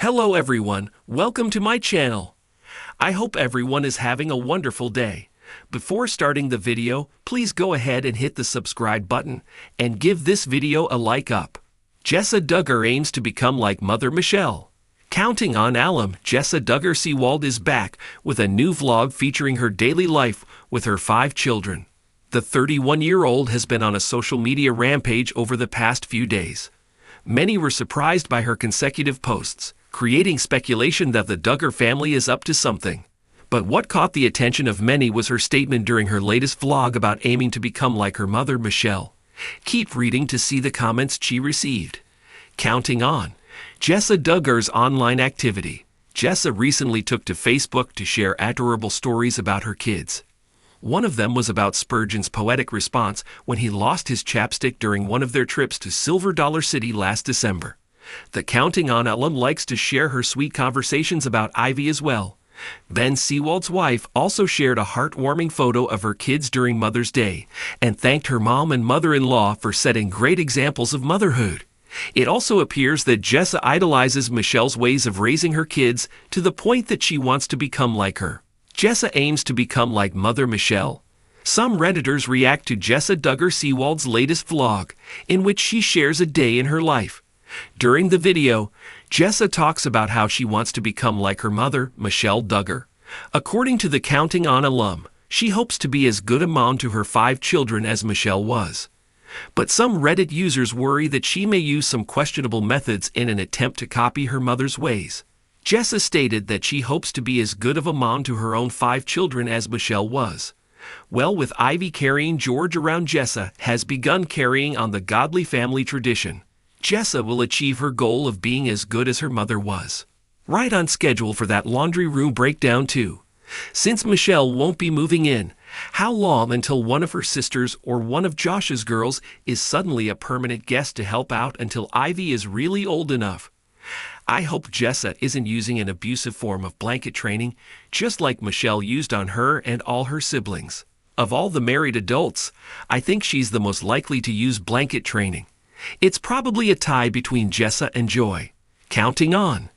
Hello everyone, welcome to my channel. I hope everyone is having a wonderful day. Before starting the video, please go ahead and hit the subscribe button and give this video a like up. Jessa Duggar aims to become like Mother Michelle. Counting on alum, Jessa Duggar Seawald is back with a new vlog featuring her daily life with her 5 children. The 31-year-old has been on a social media rampage over the past few days. Many were surprised by her consecutive posts, creating speculation that the Duggar family is up to something. But what caught the attention of many was her statement during her latest vlog about aiming to become like her mother Michelle. Keep reading to see the comments she received. Counting on Jessa Duggar's online activity. Jessa recently took to Facebook to share adorable stories about her kids. One of them was about Spurgeon's poetic response when he lost his chapstick during one of their trips to Silver Dollar City last December. The Counting On alum likes to share her sweet conversations about Ivy as well. Ben Seawald's wife also shared a heartwarming photo of her kids during Mother's Day and thanked her mom and mother-in-law for setting great examples of motherhood. It also appears that Jessa idolizes Michelle's ways of raising her kids to the point that she wants to become like her. Jessa aims to become like Mother Michelle. Some Redditors react to Jessa Duggar Seawald's latest vlog, in which she shares a day in her life. During the video, Jessa talks about how she wants to become like her mother, Michelle Duggar. According to the Counting On alum, she hopes to be as good a mom to her 5 children as Michelle was. But some Reddit users worry that she may use some questionable methods in an attempt to copy her mother's ways. Jessa stated that she hopes to be as good of a mom to her own 5 children as Michelle was. Well, with Ivy carrying George around, Jessa has begun carrying on the godly family tradition. Jessa will achieve her goal of being as good as her mother was. Right on schedule for that laundry room breakdown too. Since Michelle won't be moving in, how long until one of her sisters or one of Josh's girls is suddenly a permanent guest to help out until Ivy is really old enough? I hope Jessa isn't using an abusive form of blanket training, just like Michelle used on her and all her siblings. Of all the married adults, I think she's the most likely to use blanket training. It's probably a tie between Jessa and Joy. Counting on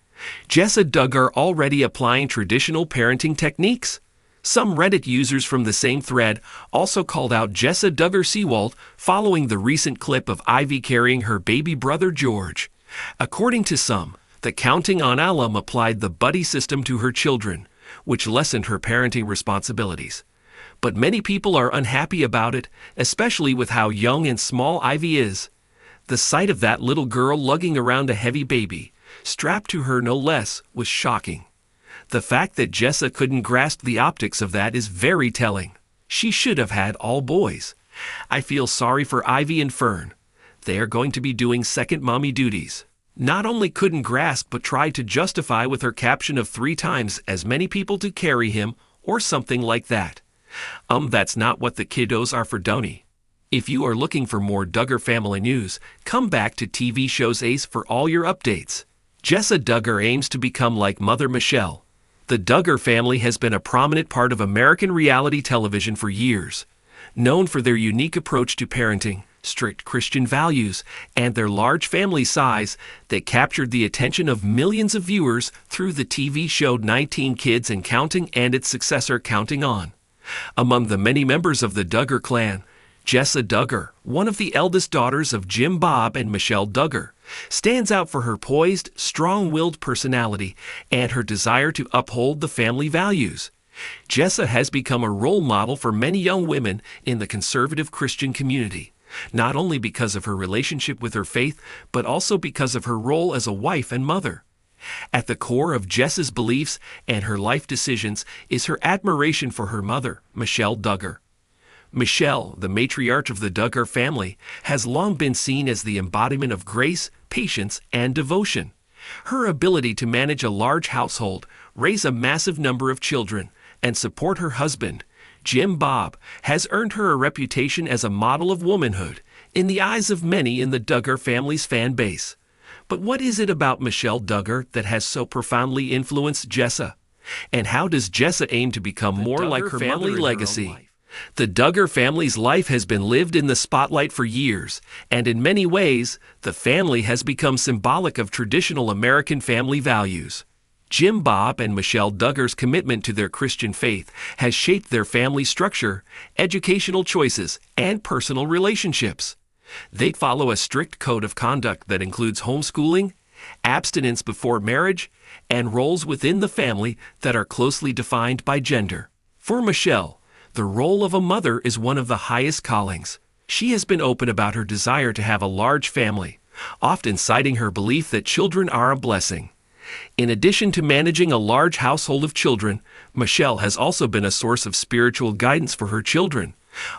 Jessa Duggar already applying traditional parenting techniques. Some Reddit users from the same thread also called out Jessa Duggar Seawald following the recent clip of Ivy carrying her baby brother George. According to some, the Counting On alum applied the buddy system to her children, which lessened her parenting responsibilities. But many people are unhappy about it, especially with how young and small Ivy is. The sight of that little girl lugging around a heavy baby, strapped to her no less, was shocking. The fact that Jessa couldn't grasp the optics of that is very telling. She should have had all boys. I feel sorry for Ivy and Fern. They are going to be doing second mommy duties. Not only couldn't grasp but tried to justify with her caption of 3 times as many people to carry him or something like that. That's not what the kiddos are for, Donnie. If you are looking for more Duggar family news, come back to TV Shows Ace for all your updates. Jessa Duggar aims to become like Mother Michelle. The Duggar family has been a prominent part of American reality television for years. Known for their unique approach to parenting, strict Christian values, and their large family size, they captured the attention of millions of viewers through the TV show 19 Kids and Counting and its successor Counting On. Among the many members of the Duggar clan, Jessa Duggar, one of the eldest daughters of Jim Bob and Michelle Duggar, stands out for her poised, strong-willed personality and her desire to uphold the family values. Jessa has become a role model for many young women in the conservative Christian community, not only because of her relationship with her faith, but also because of her role as a wife and mother. At the core of Jessa's beliefs and her life decisions is her admiration for her mother, Michelle Duggar. Michelle, the matriarch of the Duggar family, has long been seen as the embodiment of grace, patience, and devotion. Her ability to manage a large household, raise a massive number of children, and support her husband, Jim Bob, has earned her a reputation as a model of womanhood in the eyes of many in the Duggar family's fan base. But what is it about Michelle Duggar that has so profoundly influenced Jessa? And how does Jessa aim to become more like her family legacy? The Duggar family's life has been lived in the spotlight for years, and in many ways, the family has become symbolic of traditional American family values. Jim Bob and Michelle Duggar's commitment to their Christian faith has shaped their family structure, educational choices, and personal relationships. They follow a strict code of conduct that includes homeschooling, abstinence before marriage, and roles within the family that are closely defined by gender. For Michelle, the role of a mother is one of the highest callings. She has been open about her desire to have a large family, often citing her belief that children are a blessing. In addition to managing a large household of children, Michelle has also been a source of spiritual guidance for her children,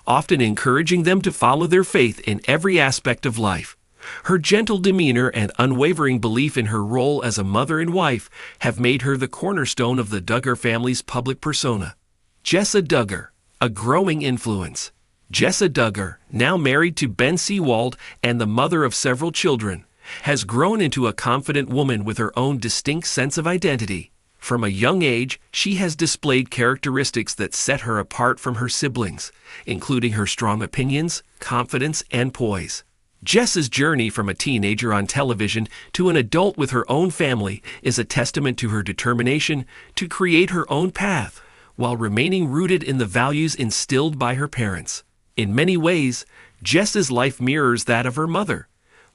often encouraging them to follow their faith in every aspect of life. Her gentle demeanor and unwavering belief in her role as a mother and wife have made her the cornerstone of the Duggar family's public persona. Jessa Duggar, a growing influence. Jessa Duggar, now married to Ben Seawald and the mother of several children, has grown into a confident woman with her own distinct sense of identity. From a young age, she has displayed characteristics that set her apart from her siblings, including her strong opinions, confidence, and poise. Jessa's journey from a teenager on television to an adult with her own family is a testament to her determination to create her own path, while remaining rooted in the values instilled by her parents. In many ways, Jessa's life mirrors that of her mother.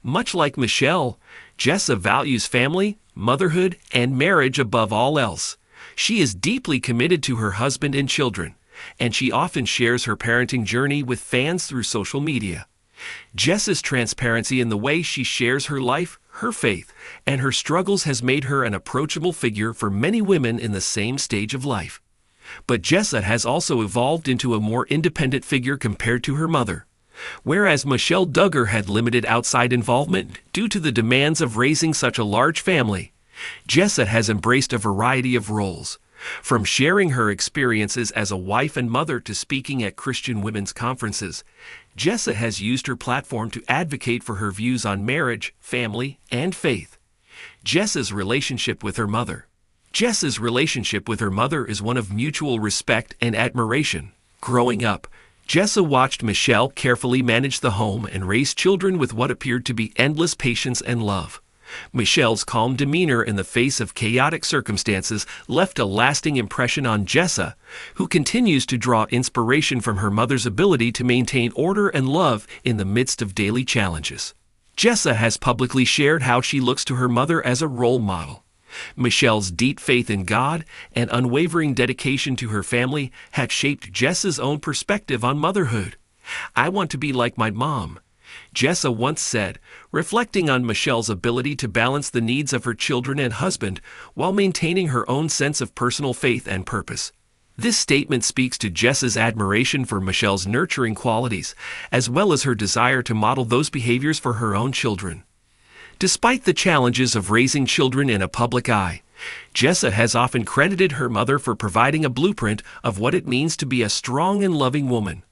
Much like Michelle, Jessa values family, motherhood, and marriage above all else. She is deeply committed to her husband and children, and she often shares her parenting journey with fans through social media. Jessa's transparency in the way she shares her life, her faith, and her struggles has made her an approachable figure for many women in the same stage of life. But Jessa has also evolved into a more independent figure compared to her mother. Whereas Michelle Duggar had limited outside involvement due to the demands of raising such a large family, Jessa has embraced a variety of roles. From sharing her experiences as a wife and mother to speaking at Christian women's conferences, Jessa has used her platform to advocate for her views on marriage, family, and faith. Jessa's relationship with her mother. Jessa's relationship with her mother is one of mutual respect and admiration. Growing up, Jessa watched Michelle carefully manage the home and raise children with what appeared to be endless patience and love. Michelle's calm demeanor in the face of chaotic circumstances left a lasting impression on Jessa, who continues to draw inspiration from her mother's ability to maintain order and love in the midst of daily challenges. Jessa has publicly shared how she looks to her mother as a role model. Michelle's deep faith in God and unwavering dedication to her family have shaped Jessa's own perspective on motherhood. "I want to be like my mom," Jessa once said, reflecting on Michelle's ability to balance the needs of her children and husband while maintaining her own sense of personal faith and purpose. This statement speaks to Jessa's admiration for Michelle's nurturing qualities, as well as her desire to model those behaviors for her own children. Despite the challenges of raising children in a public eye, Jessa has often credited her mother for providing a blueprint of what it means to be a strong and loving woman.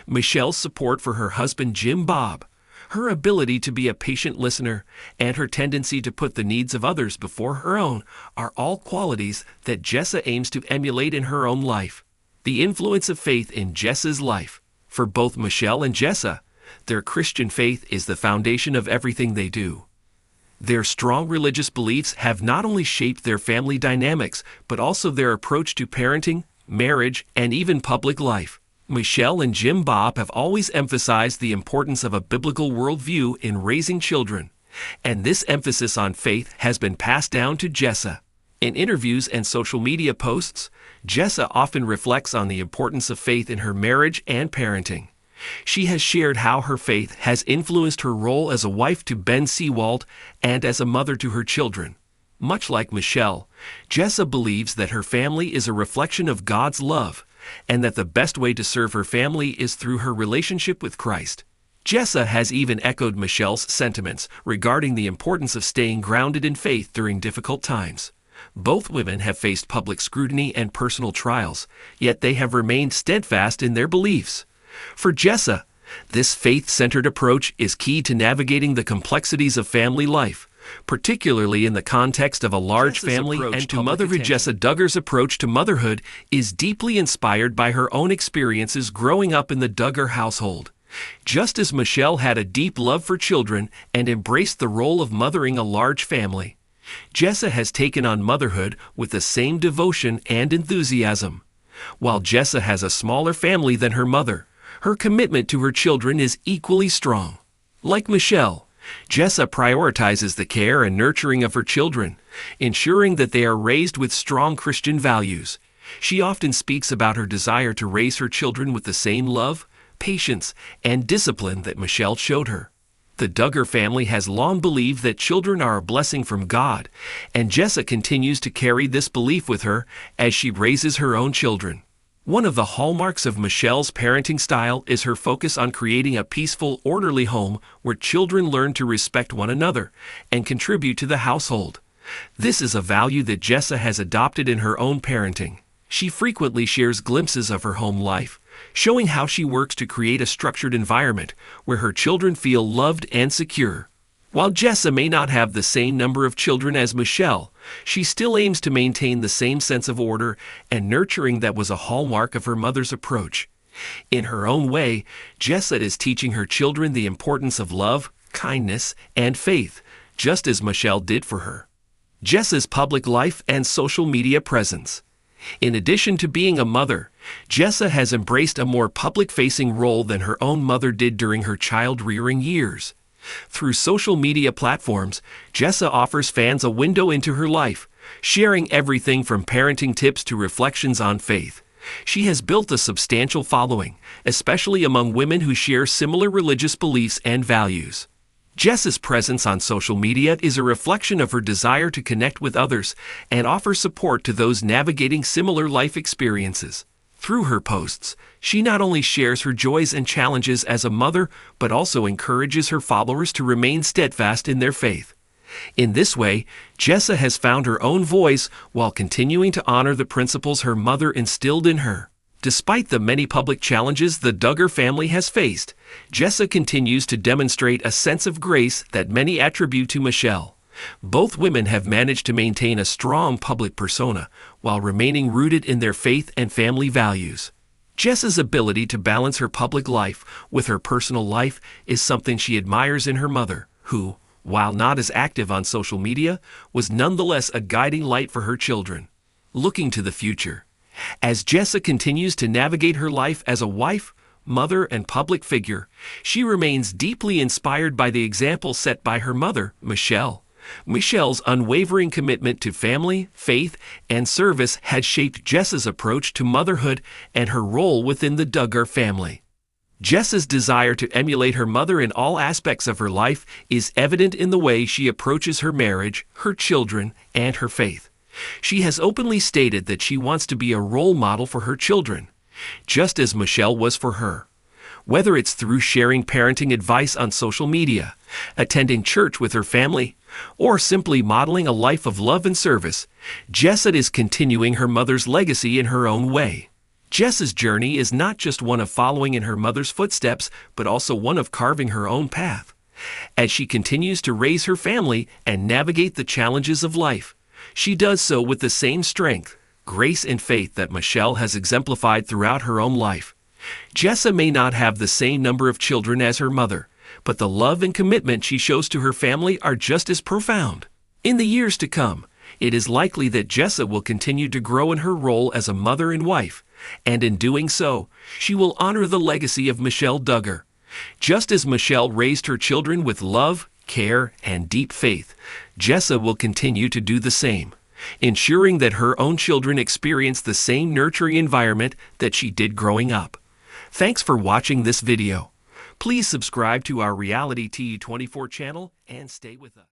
Michelle's support for her husband Jim Bob, her ability to be a patient listener, and her tendency to put the needs of others before her own are all qualities that Jessa aims to emulate in her own life. The influence of faith in Jessa's life. For both Michelle and Jessa, their Christian faith is the foundation of everything they do. Their strong religious beliefs have not only shaped their family dynamics, but also their approach to parenting, marriage, and even public life. Michelle and Jim Bob have always emphasized the importance of a biblical worldview in raising children, and this emphasis on faith has been passed down to Jessa. In interviews and social media posts, Jessa often reflects on the importance of faith in her marriage and parenting. She has shared how her faith has influenced her role as a wife to Ben Seawald and as a mother to her children. Much like Michelle, Jessa believes that her family is a reflection of God's love, and that the best way to serve her family is through her relationship with Christ. Jessa has even echoed Michelle's sentiments regarding the importance of staying grounded in faith during difficult times. Both women have faced public scrutiny and personal trials, yet they have remained steadfast in their beliefs. For Jessa, this faith-centered approach is key to navigating the complexities of family life, particularly in the context of a large family and to mother. Jessa Duggar's approach to motherhood is deeply inspired by her own experiences growing up in the Duggar household. Just as Michelle had a deep love for children and embraced the role of mothering a large family, Jessa has taken on motherhood with the same devotion and enthusiasm. While Jessa has a smaller family than her mother, her commitment to her children is equally strong. Like Michelle, Jessa prioritizes the care and nurturing of her children, ensuring that they are raised with strong Christian values. She often speaks about her desire to raise her children with the same love, patience, and discipline that Michelle showed her. The Duggar family has long believed that children are a blessing from God, and Jessa continues to carry this belief with her as she raises her own children. One of the hallmarks of Michelle's parenting style is her focus on creating a peaceful, orderly home where children learn to respect one another and contribute to the household. This is a value that Jessa has adopted in her own parenting. She frequently shares glimpses of her home life, showing how she works to create a structured environment where her children feel loved and secure. While Jessa may not have the same number of children as Michelle, she still aims to maintain the same sense of order and nurturing that was a hallmark of her mother's approach. In her own way, Jessa is teaching her children the importance of love, kindness, and faith, just as Michelle did for her. Jessa's public life and social media presence. In addition to being a mother, Jessa has embraced a more public-facing role than her own mother did during her child-rearing years. Through social media platforms, Jessa offers fans a window into her life, sharing everything from parenting tips to reflections on faith. She has built a substantial following, especially among women who share similar religious beliefs and values. Jessa's presence on social media is a reflection of her desire to connect with others and offer support to those navigating similar life experiences. Through her posts, she not only shares her joys and challenges as a mother, but also encourages her followers to remain steadfast in their faith. In this way, Jessa has found her own voice while continuing to honor the principles her mother instilled in her. Despite the many public challenges the Duggar family has faced, Jessa continues to demonstrate a sense of grace that many attribute to Michelle. Both women have managed to maintain a strong public persona while remaining rooted in their faith and family values. Jessa's ability to balance her public life with her personal life is something she admires in her mother, who, while not as active on social media, was nonetheless a guiding light for her children. Looking to the future, as Jessa continues to navigate her life as a wife, mother, and public figure, she remains deeply inspired by the example set by her mother, Michelle. Michelle's unwavering commitment to family, faith, and service has shaped Jessa's approach to motherhood and her role within the Duggar family. Jessa's desire to emulate her mother in all aspects of her life is evident in the way she approaches her marriage, her children, and her faith. She has openly stated that she wants to be a role model for her children, just as Michelle was for her. Whether it's through sharing parenting advice on social media, attending church with her family, or simply modeling a life of love and service, Jessa is continuing her mother's legacy in her own way. Jessa's journey is not just one of following in her mother's footsteps, but also one of carving her own path. As she continues to raise her family and navigate the challenges of life, she does so with the same strength, grace, and faith that Michelle has exemplified throughout her own life. Jessa may not have the same number of children as her mother, but the love and commitment she shows to her family are just as profound. In the years to come, it is likely that Jessa will continue to grow in her role as a mother and wife, and in doing so, she will honor the legacy of Michelle Duggar. Just as Michelle raised her children with love, care, and deep faith, Jessa will continue to do the same, ensuring that her own children experience the same nurturing environment that she did growing up. Thanks for watching this video. Please subscribe to our Reality TV 24 channel and stay with us.